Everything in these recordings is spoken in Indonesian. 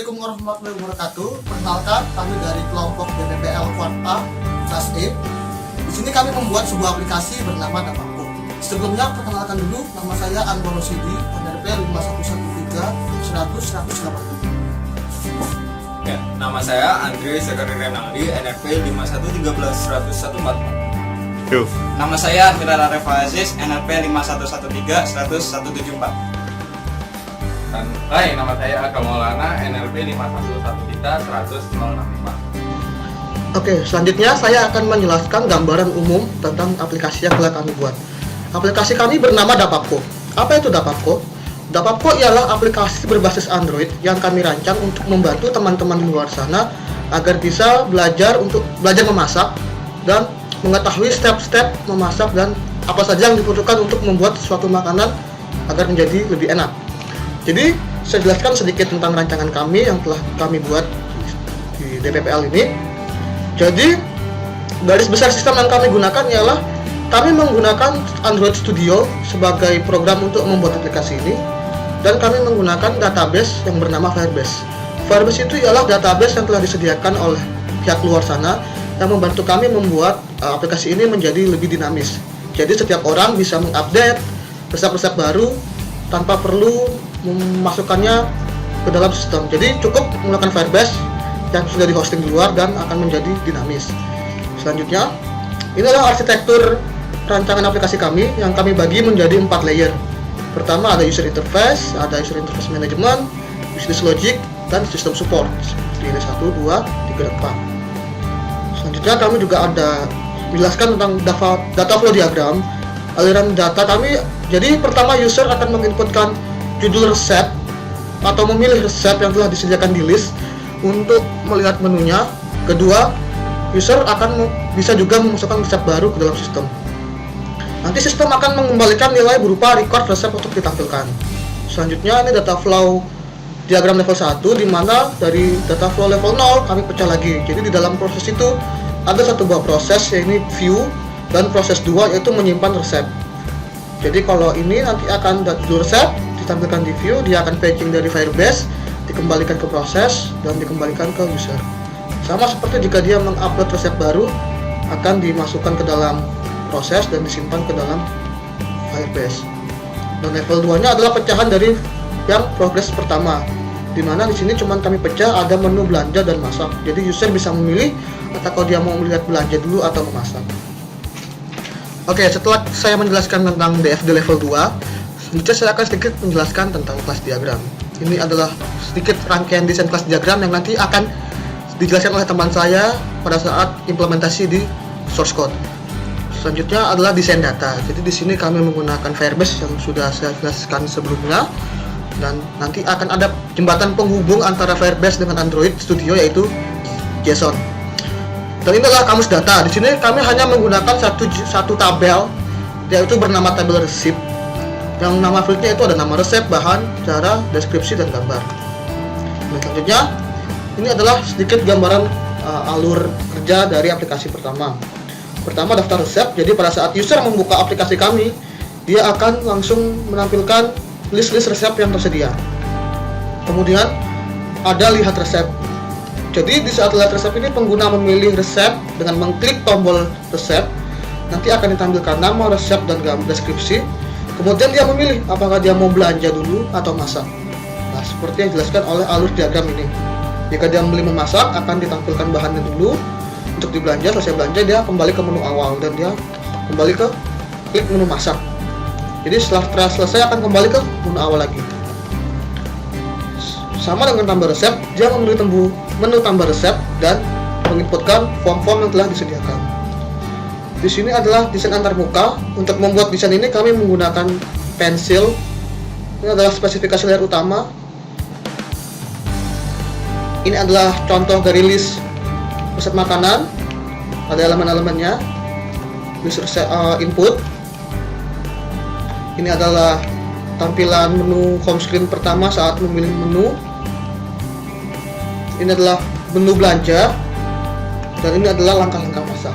Assalamualaikum warahmatullahi wabarakatuh. Perkenalkan, kami dari kelompok BPPL Kuarta kelas E. Di sini kami membuat sebuah aplikasi bernama Dapapko. Sebelumnya perkenalkan dulu, nama saya Anwar Rosidi, NRP 5113 100 180. Ya, nama saya Andre Zakari Renaldi, NRP 5113 100 144. Nama saya Firara Reva Aziz, NRP 5113 100 174. Dan hai, nama saya Aga Maulana, NRP 5113 100 065. Oke, selanjutnya saya akan menjelaskan gambaran umum tentang aplikasi yang telah kami buat. Aplikasi kami bernama Dapapko. Apa itu Dapapko? Dapapko ialah aplikasi berbasis Android yang kami rancang untuk membantu teman-teman di luar sana agar bisa belajar memasak dan mengetahui step-step memasak dan apa saja yang dibutuhkan untuk membuat suatu makanan agar menjadi lebih enak. Jadi, saya jelaskan sedikit tentang rancangan kami yang telah kami buat di DPPL ini. Jadi, garis besar sistem yang kami gunakan ialah kami menggunakan Android Studio sebagai program untuk membuat aplikasi ini, dan kami menggunakan database yang bernama Firebase. Firebase itu ialah database yang telah disediakan oleh pihak luar sana yang membantu kami membuat aplikasi ini menjadi lebih dinamis. Jadi setiap orang bisa mengupdate resep-resep baru tanpa perlu memasukkannya ke dalam sistem. Jadi cukup menggunakan Firebase yang sudah di hosting di luar dan akan menjadi dinamis. Selanjutnya, ini adalah arsitektur rancangan aplikasi kami yang kami bagi menjadi 4 layer. Pertama ada user interface, ada user interface management, business logic, dan system support. Seperti ini 1, 2, 3, dan 4. Selanjutnya kami juga ada menjelaskan tentang data flow diagram, aliran data kami. Jadi pertama user akan menginputkan judul resep atau memilih resep yang telah disediakan di list untuk melihat menunya. Kedua, user akan bisa juga memasukkan resep baru ke dalam sistem. Nanti sistem akan mengembalikan nilai berupa record resep untuk ditampilkan. Selanjutnya ini data flow diagram level 1, di mana dari data flow level 0 kami pecah lagi. Jadi di dalam proses itu ada satu buah proses, yaitu view, dan proses 2 yaitu menyimpan resep. Jadi kalau ini nanti akan judul resep ditampilkan di view, dia akan fetching dari Firebase, dikembalikan ke proses, dan dikembalikan ke user. Sama seperti jika dia mengupload resep baru, akan dimasukkan ke dalam proses dan disimpan ke dalam Firebase. Dan level 2-nya adalah pecahan dari yang progres pertama, dimana di sini cuma kami pecah ada menu belanja dan masak. Jadi user bisa memilih atau dia mau melihat belanja dulu atau memasak. Oke, setelah saya menjelaskan tentang DFD level 2, selanjutnya saya akan sedikit menjelaskan tentang kelas diagram. Ini adalah sedikit rangkaian desain kelas diagram yang nanti akan dijelaskan oleh teman saya pada saat implementasi di source code. Selanjutnya adalah desain data. Jadi di sini kami menggunakan Firebase yang sudah saya jelaskan sebelumnya, dan nanti akan ada jembatan penghubung antara Firebase dengan Android Studio yaitu JSON. Dan ini adalah kamus data. Di sini kami hanya menggunakan satu tabel, yaitu bernama tabel resep. Yang nama fieldnya itu ada nama resep, bahan, cara, deskripsi, dan gambar. Dan selanjutnya, ini adalah sedikit gambaran alur kerja dari aplikasi pertama. Pertama, daftar resep. Jadi pada saat user membuka aplikasi kami, dia akan langsung menampilkan list-list resep yang tersedia. Kemudian ada lihat resep. Jadi di saat lihat resep ini pengguna memilih resep dengan mengklik tombol resep, nanti akan ditampilkan nama resep dan deskripsi. Kemudian dia memilih apakah dia mau belanja dulu atau masak. Nah, seperti yang dijelaskan oleh alur diagram ini. Jika dia memilih memasak, akan ditampilkan bahannya dulu untuk dibelanja. Selesai belanja, dia kembali ke menu awal dan dia kembali ke klik menu masak. Jadi setelah selesai akan kembali ke menu awal lagi. Sama dengan tambah resep, dia memilih menu tambah resep dan menginputkan form-form yang telah disediakan. Di sini adalah desain antarmuka. Untuk membuat desain ini kami menggunakan pensil. Ini adalah spesifikasi layer utama. Ini adalah contoh dari list resep makanan. Ada elemen-elemennya. List resep input. Ini adalah tampilan menu home screen pertama saat memilih menu. Ini adalah menu belanja, dan ini adalah langkah-langkah masak.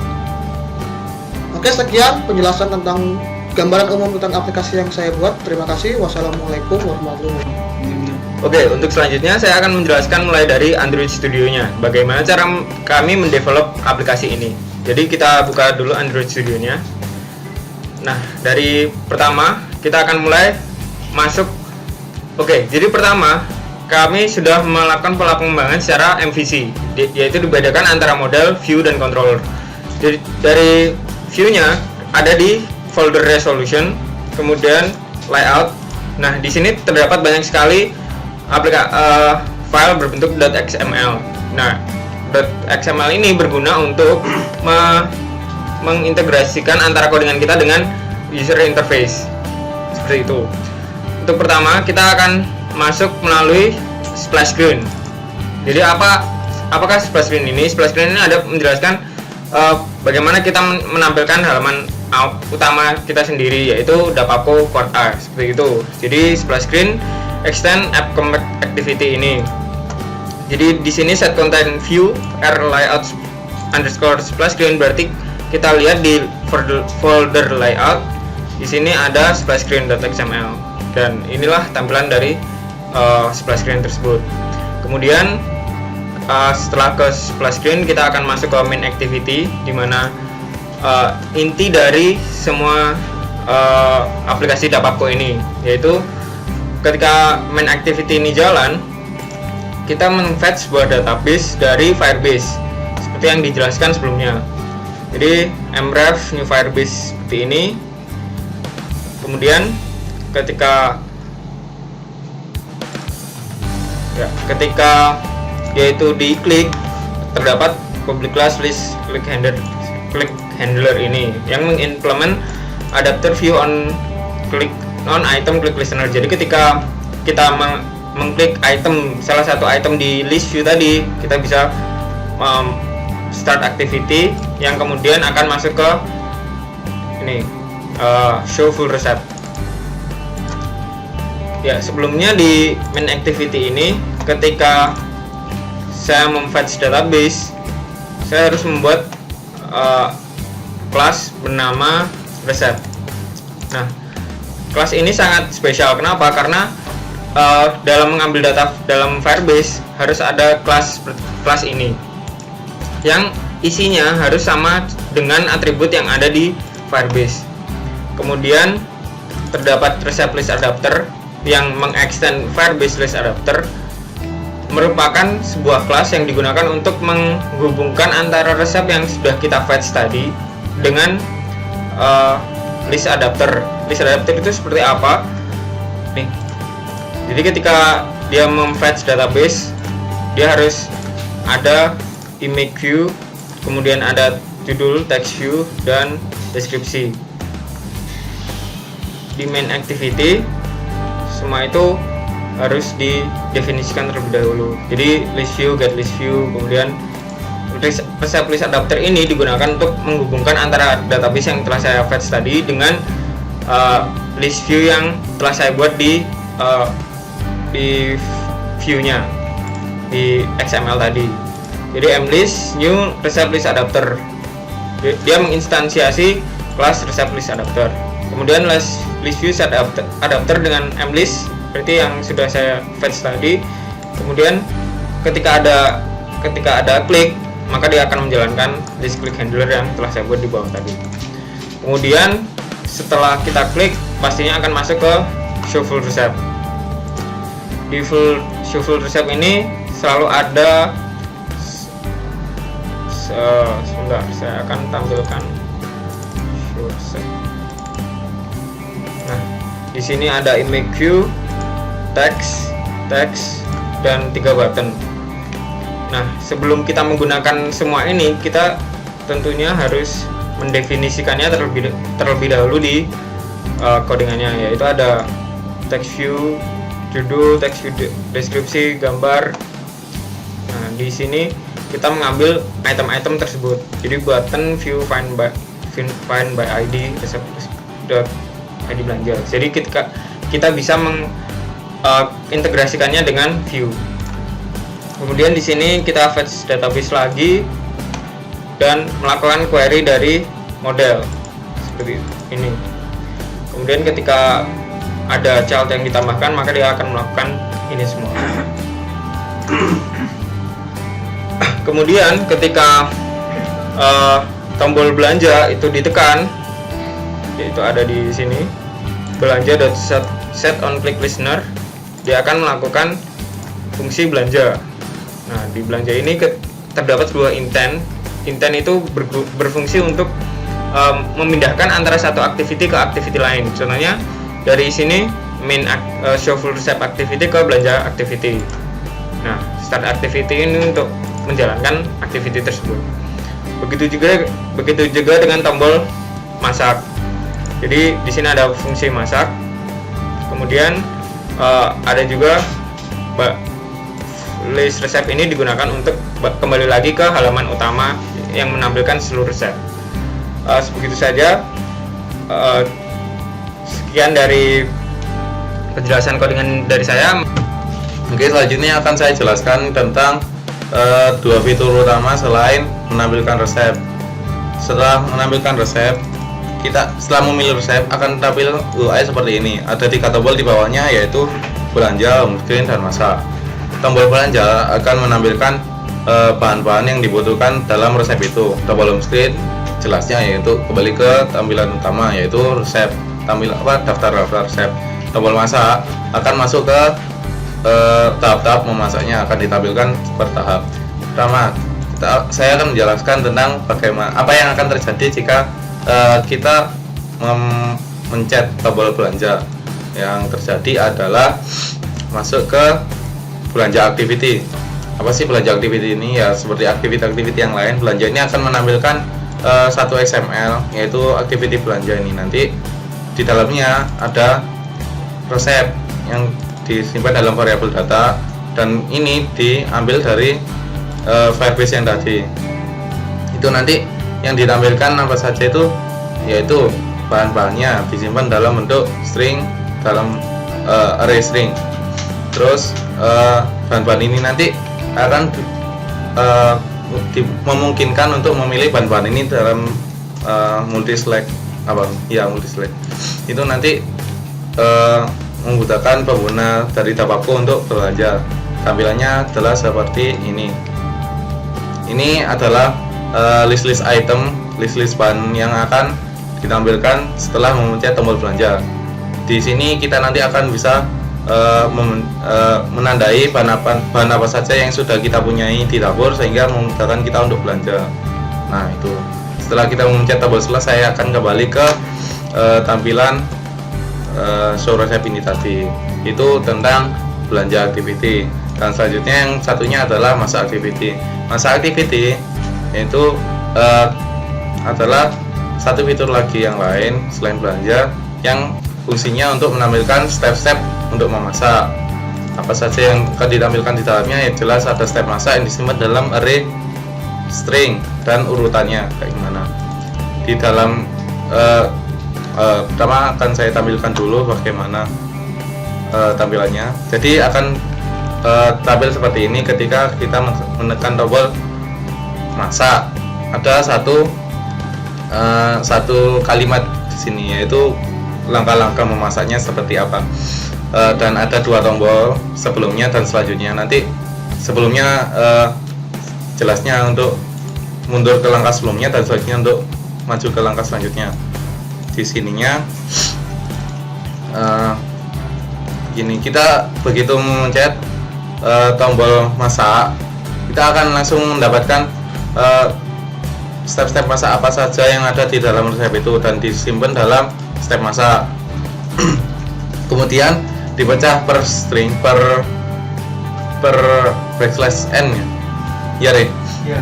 Oke, sekian penjelasan tentang gambaran umum tentang aplikasi yang saya buat. Terima kasih. Wassalamualaikum warahmatullahi wabarakatuh. Oke, untuk selanjutnya saya akan menjelaskan mulai dari Android Studio-nya. Bagaimana cara kami mendevelop aplikasi ini. Jadi kita buka dulu Android Studio-nya. Nah, dari pertama kita akan mulai masuk. Oke, jadi pertama kami sudah melakukan pola pengembangan secara MVC, yaitu dibedakan antara model, view, dan controller. Jadi dari view-nya ada di folder resolution, kemudian layout. Nah, di sini terdapat banyak sekali file berbentuk .xml. Nah, .xml ini berguna untuk mengintegrasikan antara codingan kita dengan user interface. Seperti itu. Untuk pertama, kita akan masuk melalui splash screen. Jadi apakah splash screen ini? Splash screen ini ada menjelaskan bagaimana kita menampilkan halaman utama kita sendiri, yaitu Dapapko Quad A, seperti itu. Jadi splash screen extend app compact activity ini. Jadi di sini set content view r layout underscore splash screen, berarti kita lihat di folder layout. Di sini ada splash screen.xml dan inilah tampilan dari splash screen tersebut. Kemudian setelah ke splash screen kita akan masuk ke main activity, di mana inti dari semua aplikasi Dapapko ini, yaitu ketika main activity ini jalan, kita men-fetch sebuah database dari Firebase seperti yang dijelaskan sebelumnya. Jadi mref new Firebase seperti ini. Kemudian ketika yaitu diklik, terdapat public class list click handler ini yang mengimplement adapter view on item click listener. Jadi ketika kita mengklik item, salah satu item di list view tadi, kita bisa start activity yang kemudian akan masuk ke ini show full receipt. Ya, sebelumnya di main activity ini, ketika saya memfetch database, saya harus membuat kelas bernama receipt. Nah, kelas ini sangat spesial. Kenapa? Karena dalam mengambil data dalam Firebase harus ada kelas ini yang isinya harus sama dengan atribut yang ada di Firebase. Kemudian terdapat receipt list adapter yang mengextend Firebase list adapter, merupakan sebuah kelas yang digunakan untuk menghubungkan antara resep yang sudah kita fetch tadi dengan list adapter. List adapter itu seperti apa? Nih. Jadi ketika dia memfetch database, dia harus ada image view, kemudian ada judul, text view, dan deskripsi. Di main activity, semua itu harus didefinisikan terlebih dahulu. Jadi list view, get list view, kemudian resep list adapter ini digunakan untuk menghubungkan antara database yang telah saya fetch tadi dengan list view yang telah saya buat di view-nya di XML tadi. Jadi mlist new resep list adapter, dia menginstansiasi kelas resep list adapter. Kemudian list view set adapter dengan mlist seperti yang sudah saya fetch tadi. Kemudian ketika ada klik, maka dia akan menjalankan list click handler yang telah saya buat di bawah tadi. Kemudian setelah kita klik, pastinya akan masuk ke show full receipt. Di show full receipt ini selalu ada sebentar, saya akan tampilkan show receipt. Nah, di sini ada image view, text, dan 3 button. Nah, sebelum kita menggunakan semua ini, kita tentunya harus mendefinisikannya terlebih dahulu di codingannya, yaitu ada text view, judul, text view, deskripsi, gambar. Nah, di sini kita mengambil item-item tersebut. Jadi button view find by ID ID belanja. Jadi kita bisa mengintegrasikannya dengan view. Kemudian di sini kita fetch database lagi dan melakukan query dari model seperti ini. Kemudian ketika ada child yang ditambahkan, maka dia akan melakukan ini semua. Kemudian ketika tombol belanja itu ditekan, yaitu ada di sini, belanja.set on click listener, dia akan melakukan fungsi belanja. Nah, di belanja ini terdapat dua intent. Intent itu berfungsi untuk memindahkan antara satu activity ke activity lain. Contohnya dari sini main show full receipt activity ke belanja activity. Nah, start activity ini untuk menjalankan activity tersebut. Begitu juga dengan tombol masak. Jadi di sini ada fungsi masak. Kemudian ada juga list resep ini digunakan untuk kembali lagi ke halaman utama yang menampilkan seluruh resep. Begitu saja. Sekian dari penjelasan codingan dari saya. Oke, selanjutnya akan saya jelaskan tentang dua fitur utama selain menampilkan resep. Setelah menampilkan resep, setelah memilih resep akan tampil UI seperti ini. Ada 3 tombol di bawahnya, yaitu belanja, home screen, dan masak. Tombol belanja akan menampilkan bahan-bahan yang dibutuhkan dalam resep itu. Tombol home screen jelasnya yaitu kembali ke tampilan utama, yaitu resep, daftar resep. Tombol masak akan masuk ke tahap-tahap memasaknya, akan ditampilkan bertahap. Pertama, saya akan menjelaskan tentang apa yang akan terjadi jika kita mencet tombol belanja. Yang terjadi adalah masuk ke belanja activity. Apa sih belanja activity ini? Ya seperti activity yang lain, belanja ini akan menampilkan satu XML, yaitu activity belanja ini. Nanti di dalamnya ada resep yang disimpan dalam variabel data, dan ini diambil dari Firebase yang tadi. Itu nanti yang ditampilkan apa saja itu, yaitu bahan-bahannya disimpan dalam bentuk string, dalam array string. Terus bahan-bahan ini nanti akan memungkinkan untuk memilih bahan-bahan ini dalam multi-select multi-select. Itu nanti memudahkan pengguna dari Dapapko untuk belanja. Tampilannya adalah seperti ini. Ini adalah list-list item, list-list bahan yang akan ditampilkan setelah memencet tombol belanja. Di sini kita nanti akan bisa menandai bahan apa saja yang sudah kita punyai di dapur, sehingga memudahkan kita untuk belanja. Nah, itu setelah kita memencet tombol selesai, akan kembali ke tampilan show resep ini tadi. Itu tentang belanja activity. Dan selanjutnya yang satunya adalah masak activity. Masak activity itu adalah satu fitur lagi yang lain selain belanja, yang fungsinya untuk menampilkan step-step untuk memasak. Apa saja yang akan ditampilkan di dalamnya? Ya jelas ada step masak yang disimpan dalam array string dan urutannya kayak gimana. Di dalam pertama akan saya tampilkan dulu bagaimana tampilannya. Jadi akan tampil seperti ini ketika kita menekan tombol masak. Ada satu kalimat di sini, yaitu langkah-langkah memasaknya seperti apa. Dan ada 2 tombol, sebelumnya dan selanjutnya. Nanti sebelumnya jelasnya untuk mundur ke langkah sebelumnya, dan selanjutnya untuk maju ke langkah selanjutnya. Di sininya gini, kita begitu memencet tombol masak, kita akan langsung mendapatkan step-step masak apa saja yang ada di dalam resep itu, dan disimpan dalam step masak. Kemudian dipecah per string, per backslash n ya,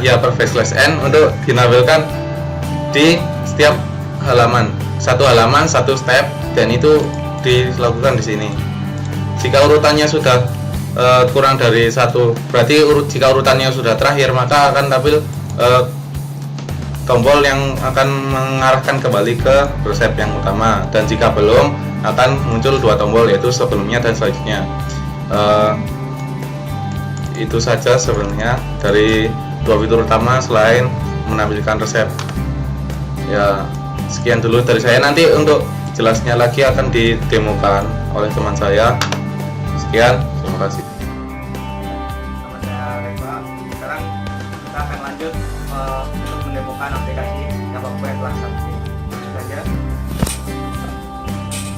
ya per backslash n, untuk dinampilkan di setiap halaman. Satu halaman, satu step, dan itu dilakukan di sini. Jika urutannya sudah kurang dari 1, berarti jika urutannya sudah terakhir, maka akan tampil tombol yang akan mengarahkan kembali ke resep yang utama. Dan jika belum, akan muncul 2 tombol, yaitu sebelumnya dan selanjutnya. Itu saja sebenarnya dari 2 fitur utama selain menampilkan resep. Ya, sekian dulu dari saya. Nanti untuk jelasnya lagi akan didemokan oleh teman saya. Sekian, terima kasih. Reva. Sekarang kita akan lanjut untuk mendemokan aplikasi Dapapko yang telah kami saja.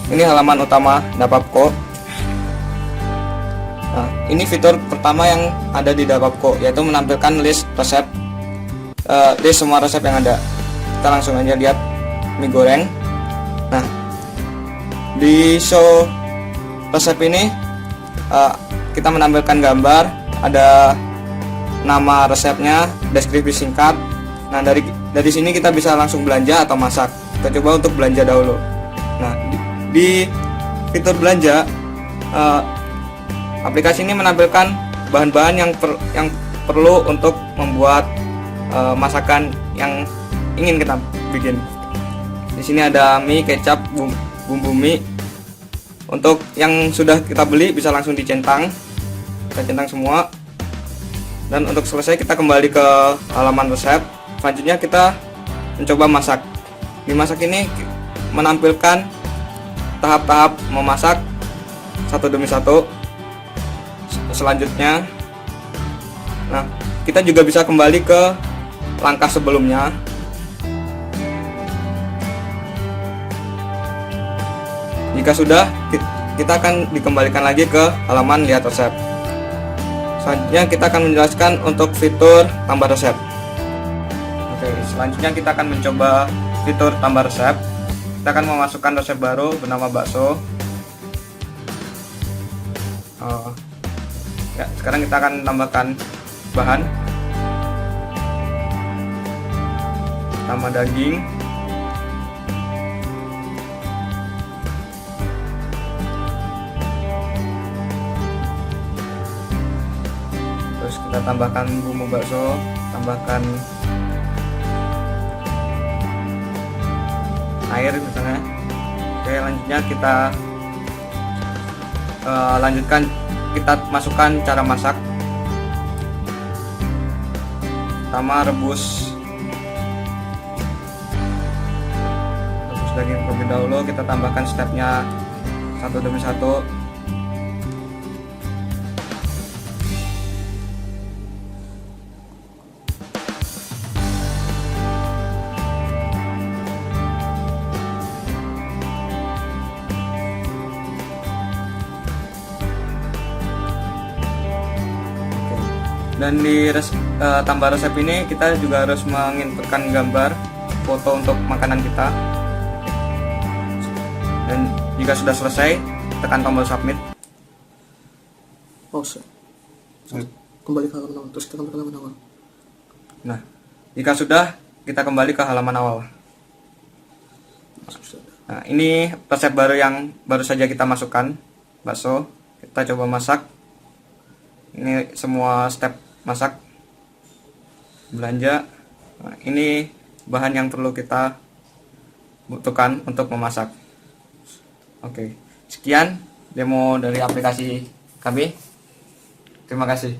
Ini halaman utama Dapapko. Nah, ini fitur pertama yang ada di Dapapko, yaitu menampilkan list resep, list semua resep yang ada. Kita langsung aja lihat mie goreng. Nah, di show resep ini kita menampilkan gambar, ada nama resepnya, deskripsi singkat. Nah, dari sini kita bisa langsung belanja atau masak. Kita coba untuk belanja dahulu. Nah, di fitur belanja, aplikasi ini menampilkan bahan-bahan yang perlu untuk membuat masakan yang ingin kita bikin. Di sini ada mie, kecap, bumbu mie. Untuk yang sudah kita beli bisa langsung dicentang. Kita centang semua. Dan untuk selesai kita kembali ke halaman resep. Selanjutnya kita mencoba masak. Di masak ini menampilkan tahap-tahap memasak satu demi satu. Selanjutnya, nah, kita juga bisa kembali ke langkah sebelumnya. Jika sudah, kita akan dikembalikan lagi ke halaman lihat resep. Selanjutnya kita akan menjelaskan untuk fitur tambah resep. Oke, selanjutnya kita akan mencoba fitur tambah resep. Kita akan memasukkan resep baru bernama bakso. Ya, sekarang kita akan tambahkan bahan. Tambah daging. Terus kita tambahkan bumbu bakso, tambahkan air misalnya. Oke, lanjutnya kita lanjutkan, kita masukkan cara masak. Pertama rebus daging terlebih dahulu. Kita tambahkan stepnya satu demi satu. Dan di tambah resep ini kita juga harus menginputkan gambar foto untuk makanan kita. Dan jika sudah selesai, tekan tombol submit. Pause. Kembali ke halaman awal. Terus kita kembali ke halaman awal. Nah, jika sudah, kita kembali ke halaman awal. Nah, ini resep baru yang baru saja kita masukkan, bakso. Kita coba masak. Ini semua step masak, belanja. Nah, ini bahan yang perlu kita butuhkan untuk memasak. Oke, sekian demo dari aplikasi kami. Terima kasih.